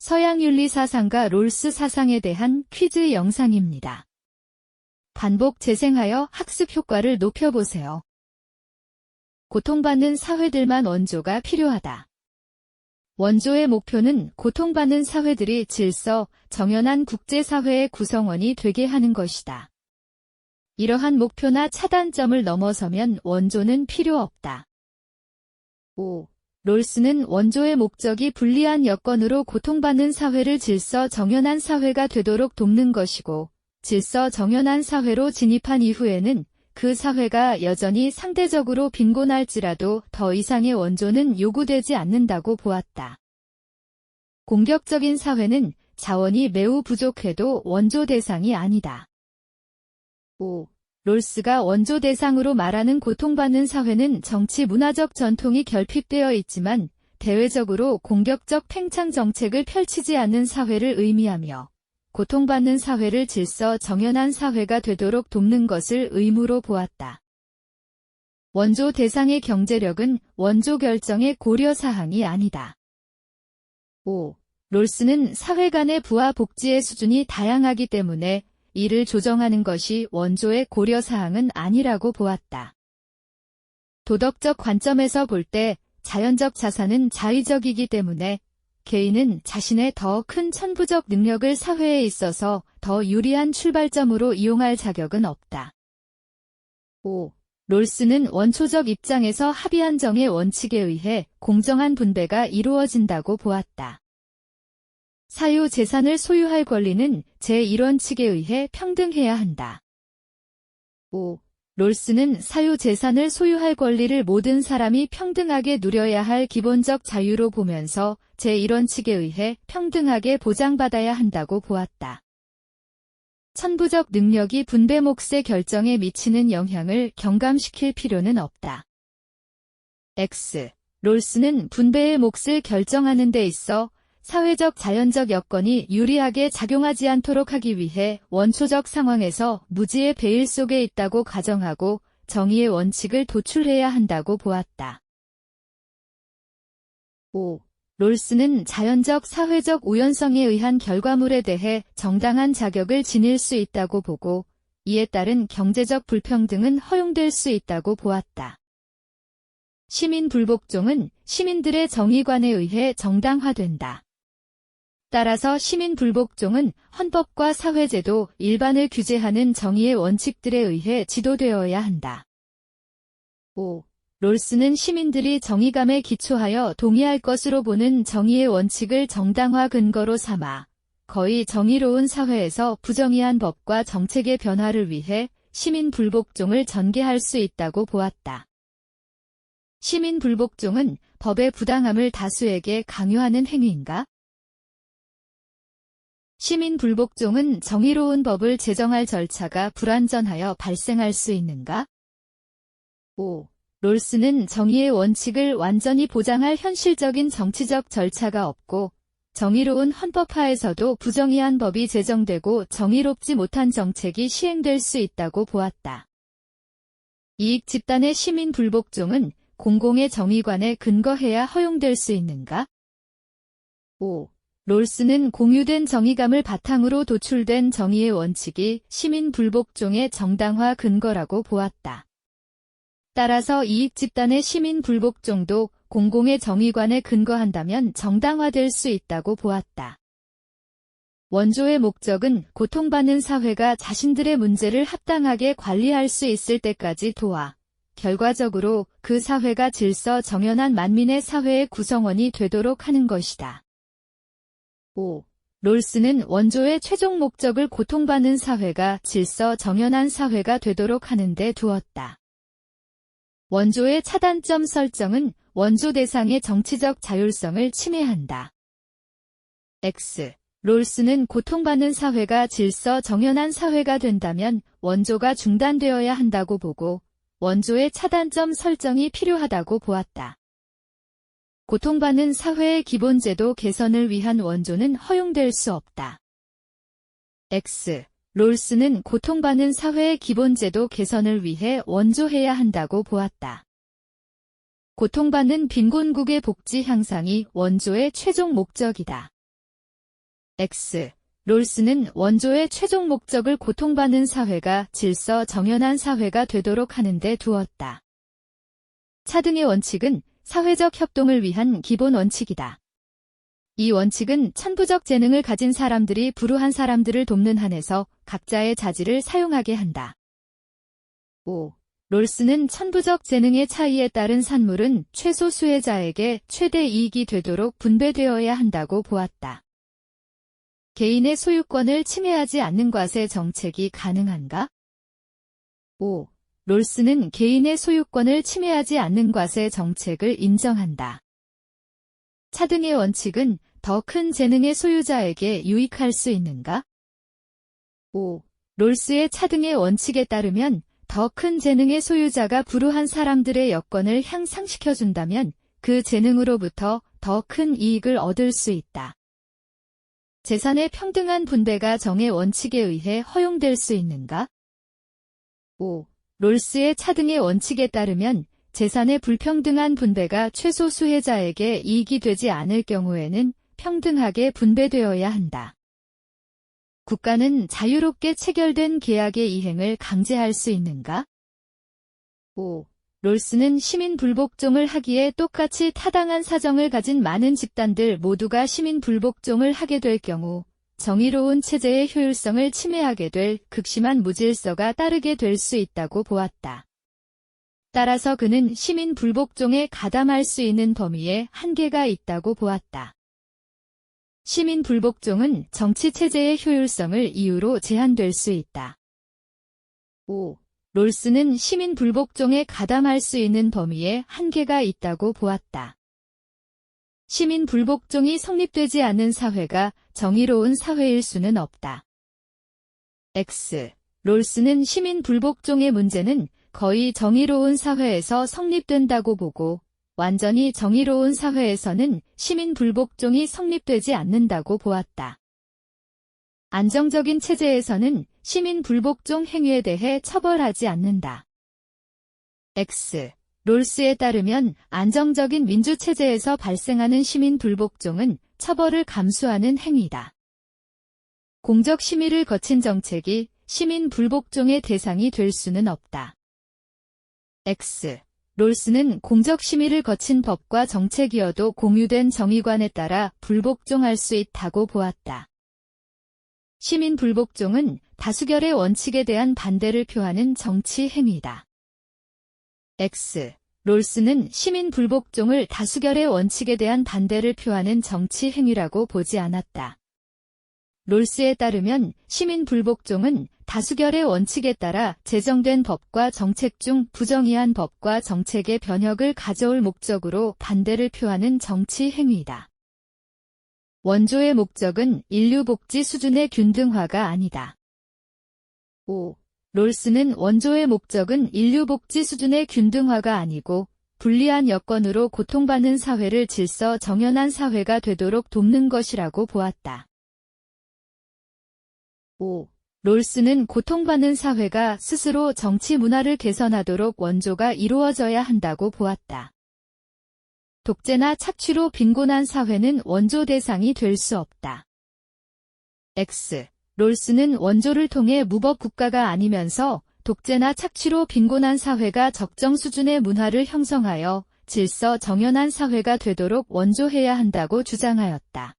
서양 윤리 사상과 롤스 사상에 대한 퀴즈 영상입니다. 반복 재생하여 학습 효과를 높여보세요. 고통받는 사회들만 원조가 필요하다. 원조의 목표는 고통받는 사회들이 질서, 정연한 국제사회의 구성원이 되게 하는 것이다. 이러한 목표나 차단점을 넘어서면 원조는 필요 없다. 5. 롤스는 원조의 목적이 불리한 여건으로 고통받는 사회를 질서 정연한 사회가 되도록 돕는 것이고, 질서 정연한 사회로 진입한 이후에는 그 사회가 여전히 상대적으로 빈곤할지라도 더 이상의 원조는 요구되지 않는다고 보았다. 공격적인 사회는 자원이 매우 부족해도 원조 대상이 아니다. 5. 롤스가 원조 대상으로 말하는 고통받는 사회는 정치 문화적 전통이 결핍되어 있지만 대외적으로 공격적 팽창 정책을 펼치지 않는 사회를 의미하며 고통받는 사회를 질서 정연한 사회가 되도록 돕는 것을 의무로 보았다. 원조 대상의 경제력은 원조 결정의 고려사항이 아니다. 5. 롤스는 사회 간의 부와 복지의 수준이 다양하기 때문에 이를 조정하는 것이 원조의 고려사항은 아니라고 보았다. 도덕적 관점에서 볼 때 자연적 자산은 자의적이기 때문에 개인은 자신의 더 큰 천부적 능력을 사회에 있어서 더 유리한 출발점으로 이용할 자격은 없다. 5. 롤스는 원초적 입장에서 합의한 정의 원칙에 의해 공정한 분배가 이루어진다고 보았다. 사유 재산을 소유할 권리는 제1원칙에 의해 평등해야 한다. 5. 롤스는 사유 재산을 소유할 권리를 모든 사람이 평등하게 누려야 할 기본적 자유로 보면서 제1원칙에 의해 평등하게 보장받아야 한다고 보았다. 천부적 능력이 분배 몫의 결정에 미치는 영향을 경감시킬 필요는 없다. X. 롤스는 분배의 몫을 결정하는 데 있어 사회적 자연적 여건이 유리하게 작용하지 않도록 하기 위해 원초적 상황에서 무지의 배일 속에 있다고 가정하고 정의의 원칙을 도출해야 한다고 보았다. 5. 롤스는 자연적 사회적 우연성에 의한 결과물에 대해 정당한 자격을 지닐 수 있다고 보고 이에 따른 경제적 불평등은 허용될 수 있다고 보았다. 시민 불복종은 시민들의 정의관에 의해 정당화된다. 따라서 시민 불복종은 헌법과 사회제도, 일반을 규제하는 정의의 원칙들에 의해 지도되어야 한다. 5. 롤스는 시민들이 정의감에 기초하여 동의할 것으로 보는 정의의 원칙을 정당화 근거로 삼아 거의 정의로운 사회에서 부정의한 법과 정책의 변화를 위해 시민 불복종을 전개할 수 있다고 보았다. 시민 불복종은 법의 부당함을 다수에게 강요하는 행위인가? 시민 불복종은 정의로운 법을 제정할 절차가 불완전하여 발생할 수 있는가? 5. 롤스는 정의의 원칙을 완전히 보장할 현실적인 정치적 절차가 없고 정의로운 헌법하에서도 부정의한 법이 제정되고 정의롭지 못한 정책이 시행될 수 있다고 보았다. 이익 집단의 시민 불복종은 공공의 정의관에 근거해야 허용될 수 있는가? 5. 롤스는 공유된 정의감을 바탕으로 도출된 정의의 원칙이 시민 불복종의 정당화 근거라고 보았다. 따라서 이익 집단의 시민 불복종도 공공의 정의관에 근거한다면 정당화될 수 있다고 보았다. 원조의 목적은 고통받는 사회가 자신들의 문제를 합당하게 관리할 수 있을 때까지 도와 결과적으로 그 사회가 질서 정연한 만민의 사회의 구성원이 되도록 하는 것이다. 5. 롤스는 원조의 최종 목적을 고통받는 사회가 질서 정연한 사회가 되도록 하는 데 두었다. 원조의 차단점 설정은 원조 대상의 정치적 자율성을 침해한다. X. 롤스는 고통받는 사회가 질서 정연한 사회가 된다면 원조가 중단되어야 한다고 보고 원조의 차단점 설정이 필요하다고 보았다. 고통받는 사회의 기본제도 개선을 위한 원조는 허용될 수 없다. X. 롤스는 고통받는 사회의 기본제도 개선을 위해 원조해야 한다고 보았다. 고통받는 빈곤국의 복지 향상이 원조의 최종 목적이다. X. 롤스는 원조의 최종 목적을 고통받는 사회가 질서 정연한 사회가 되도록 하는 데 두었다. 차등의 원칙은 사회적 협동을 위한 기본 원칙이다. 이 원칙은 천부적 재능을 가진 사람들이 불우한 사람들을 돕는 한에서 각자의 자질을 사용하게 한다. 5. 롤스는 천부적 재능의 차이에 따른 산물은 최소 수혜자에게 최대 이익이 되도록 분배되어야 한다고 보았다. 개인의 소유권을 침해하지 않는 과세 정책이 가능한가? 5. 롤스는 개인의 소유권을 침해하지 않는 과세 정책을 인정한다. 차등의 원칙은 더 큰 재능의 소유자에게 유익할 수 있는가? 5. 롤스의 차등의 원칙에 따르면 더 큰 재능의 소유자가 불우한 사람들의 여건을 향상시켜준다면 그 재능으로부터 더 큰 이익을 얻을 수 있다. 재산의 평등한 분배가 정의 원칙에 의해 허용될 수 있는가? 5. 롤스의 차등의 원칙에 따르면 재산의 불평등한 분배가 최소 수혜자에게 이익이 되지 않을 경우에는 평등하게 분배되어야 한다. 국가는 자유롭게 체결된 계약의 이행을 강제할 수 있는가? 5. 롤스는 시민 불복종을 하기에 똑같이 타당한 사정을 가진 많은 집단들 모두가 시민 불복종을 하게 될 경우 정의로운 체제의 효율성을 침해하게 될 극심한 무질서가 따르게 될 수 있다고 보았다. 따라서 그는 시민 불복종에 가담할 수 있는 범위에 한계가 있다고 보았다. 시민 불복종은 정치 체제의 효율성을 이유로 제한될 수 있다. 5. 롤스는 시민 불복종에 가담할 수 있는 범위에 한계가 있다고 보았다. 시민 불복종이 성립되지 않는 사회가 정의로운 사회일 수는 없다. X. 롤스는 시민 불복종의 문제는 거의 정의로운 사회에서 성립된다고 보고 완전히 정의로운 사회에서는 시민 불복종이 성립되지 않는다고 보았다. 안정적인 체제에서는 시민 불복종 행위에 대해 처벌하지 않는다. X. 롤스에 따르면 안정적인 민주체제에서 발생하는 시민 불복종은 처벌을 감수하는 행위다. 공적 심의를 거친 정책이 시민 불복종의 대상이 될 수는 없다. X. 롤스는 공적 심의를 거친 법과 정책이어도 공유된 정의관에 따라 불복종할 수 있다고 보았다. 시민 불복종은 다수결의 원칙에 대한 반대를 표하는 정치 행위다. X. 롤스는 시민 불복종을 다수결의 원칙에 대한 반대를 표하는 정치 행위라고 보지 않았다. 롤스에 따르면 시민 불복종은 다수결의 원칙에 따라 제정된 법과 정책 중 부정의한 법과 정책의 변혁을 가져올 목적으로 반대를 표하는 정치 행위이다. 원조의 목적은 인류 복지 수준의 균등화가 아니다. 5. 롤스는 원조의 목적은 인류 복지 수준의 균등화가 아니고 불리한 여건으로 고통받는 사회를 질서 정연한 사회가 되도록 돕는 것이라고 보았다. 5. 롤스는 고통받는 사회가 스스로 정치 문화를 개선하도록 원조가 이루어져야 한다고 보았다. 독재나 착취로 빈곤한 사회는 원조 대상이 될 수 없다. X. 롤스는 원조를 통해 무법 국가가 아니면서 독재나 착취로 빈곤한 사회가 적정 수준의 문화를 형성하여 질서 정연한 사회가 되도록 원조해야 한다고 주장하였다.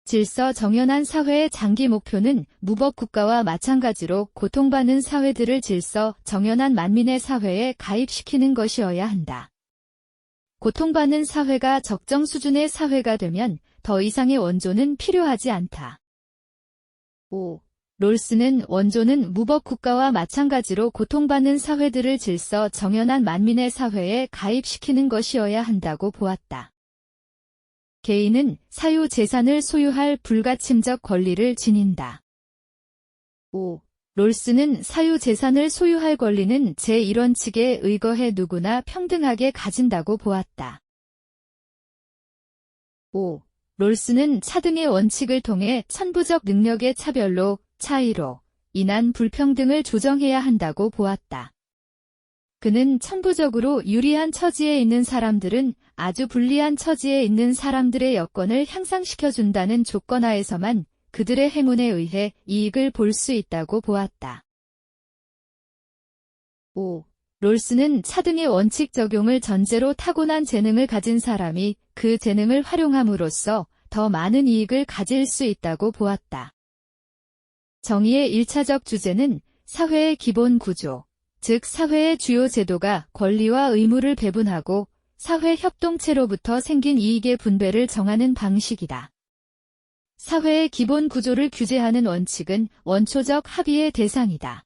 질서 정연한 사회의 장기 목표는 무법 국가와 마찬가지로 고통받는 사회들을 질서 정연한 만민의 사회에 가입시키는 것이어야 한다. 고통받는 사회가 적정 수준의 사회가 되면 더 이상의 원조는 필요하지 않다. 5. 롤스는 원조는 무법 국가와 마찬가지로 고통받는 사회들을 질서 정연한 만민의 사회에 가입시키는 것이어야 한다고 보았다. 개인은 사유 재산을 소유할 불가침적 권리를 지닌다. 5. 롤스는 사유 재산을 소유할 권리는 제1원칙에 의거해 누구나 평등하게 가진다고 보았다. 5. 롤스는 차등의 원칙을 통해 천부적 능력의 차별로, 차이로 인한 불평등을 조정해야 한다고 보았다. 그는 천부적으로 유리한 처지에 있는 사람들은 아주 불리한 처지에 있는 사람들의 여건을 향상시켜준다는 조건하에서만 그들의 행운에 의해 이익을 볼 수 있다고 보았다. 5. 롤스는 차등의 원칙 적용을 전제로 타고난 재능을 가진 사람이 그 재능을 활용함으로써 더 많은 이익을 가질 수 있다고 보았다. 정의의 1차적 주제는 사회의 기본 구조, 즉 사회의 주요 제도가 권리와 의무를 배분하고 사회 협동체로부터 생긴 이익의 분배를 정하는 방식이다. 사회의 기본 구조를 규제하는 원칙은 원초적 합의의 대상이다.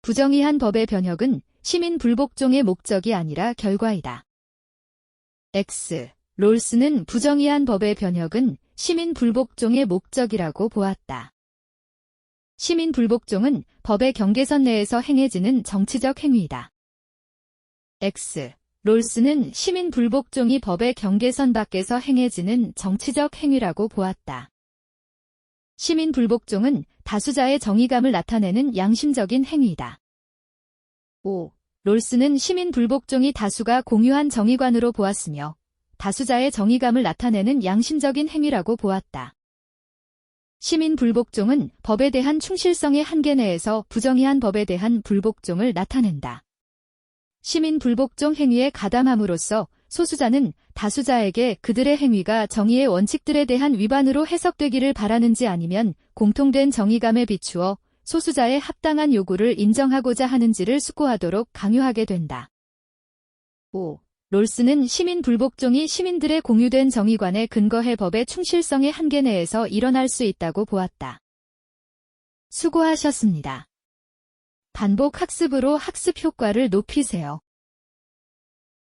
부정의한 법의 변혁은 시민 불복종의 목적이 아니라 결과이다. X. 롤스는 부정의한 법의 변혁은 시민 불복종의 목적이라고 보았다. 시민 불복종은 법의 경계선 내에서 행해지는 정치적 행위이다. X. 롤스는 시민 불복종이 법의 경계선 밖에서 행해지는 정치적 행위라고 보았다. 시민 불복종은 다수자의 정의감을 나타내는 양심적인 행위이다. 5. 롤스는 시민 불복종이 다수가 공유한 정의관으로 보았으며 다수자의 정의감을 나타내는 양심적인 행위라고 보았다. 시민 불복종은 법에 대한 충실성의 한계 내에서 부정의한 법에 대한 불복종을 나타낸다. 시민 불복종 행위에 가담함으로써 소수자는 다수자에게 그들의 행위가 정의의 원칙들에 대한 위반으로 해석되기를 바라는지 아니면 공통된 정의감에 비추어 소수자의 합당한 요구를 인정하고자 하는지를 숙고하도록 강요하게 된다. 5. 롤스는 시민 불복종이 시민들의 공유된 정의관에 근거해 법의 충실성의 한계 내에서 일어날 수 있다고 보았다. 수고하셨습니다. 반복 학습으로 학습 효과를 높이세요.